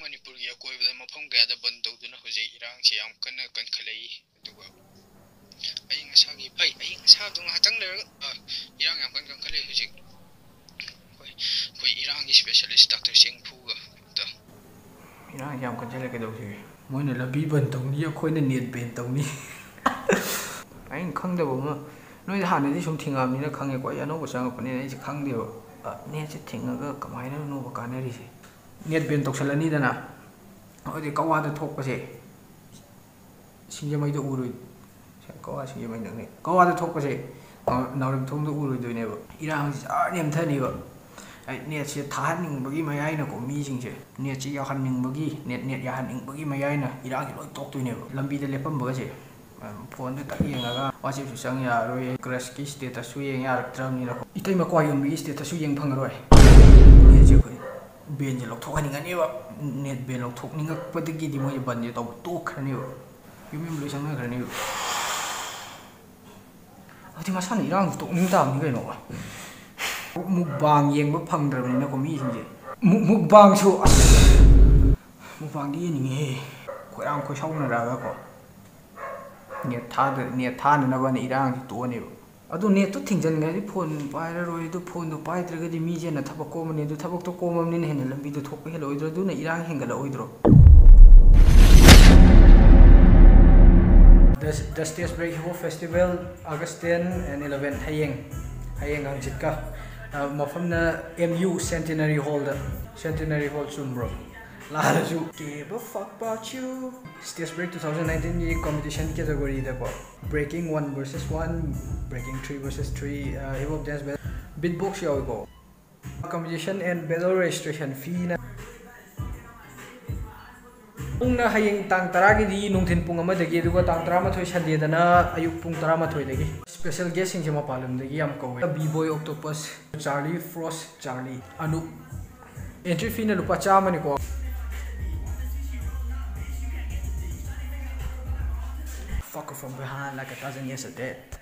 Manipurgi akoibda mafam kayada ban tawduna hojik irangse yam kanna kankhalayi aduga aying asagi pai aying asadu ngatang lerga irang yam kankhalayi hojik koi irangi specialist Dr. Singh Phuga ta irang yam kankhalayi kedawsi moina labi ban tawni akoina net ban tawni aying khangdaba ma noi hanadi sum thingamnina khange ko yano bachangapani ai khangdeba net se thingaga kamaina no ba kanari se net ben toksalani dana odi kawada thokpase singjamai da urui kawa singjamai nang ne kawada thokpase naurim thongda urui doineba irang arnem thani ba ai net se thaning bagi mayaina ko mi singse net se yahanning bagi net yahanning bagi mayaina irang loi tok doineba lambi da lepam baga se phone da tak yengaga whatsapp su sang ya roi crash ki status su yeng ya tram ni la itai ma kwa yom bi status su yeng phang roi net je ko ben je lok thokani ngani ba net ben lok thok ninga padigi di mo je ban je to to khrani ba yumim lo sang na khrani ba ati ma san irang tok ning ta ni kaino ba mukbang yeng ba phang dra ni na ko mi sing je mukbang su mukbang di ni nge ko rang ko saw na ra ga ko net tha na ba ni irang ji to ni ba adu net to thingjan ngai phone paira roi du phone du pai traga di mi je na thabak ko mani du thabak to ko mamni ne hen lambi du thok pe heloi dro du na irang hengala oidro the Stage Break Hip Hop Festival August 10 and 11 hayeng ang jitka mafamna MU Centenary Hall Chumbro la ju give a fuck about you Stage Break 2019 ye competition category da ko breaking 1 versus 1 breaking 3 versus 3 hip hop dance battle beatbox yaw ko competition and battle registration fee na ungna hayeng tang 10 gi di nungthin pung amadagi duga tang 13 Sunday dana ayuk pung 13 dagi special guest sing jema palum dagi am ko B-boy Octopus Charlie Frost Charlie anu entry fee na lupa 100 ni ko fuck from behind like 1,000 years a dead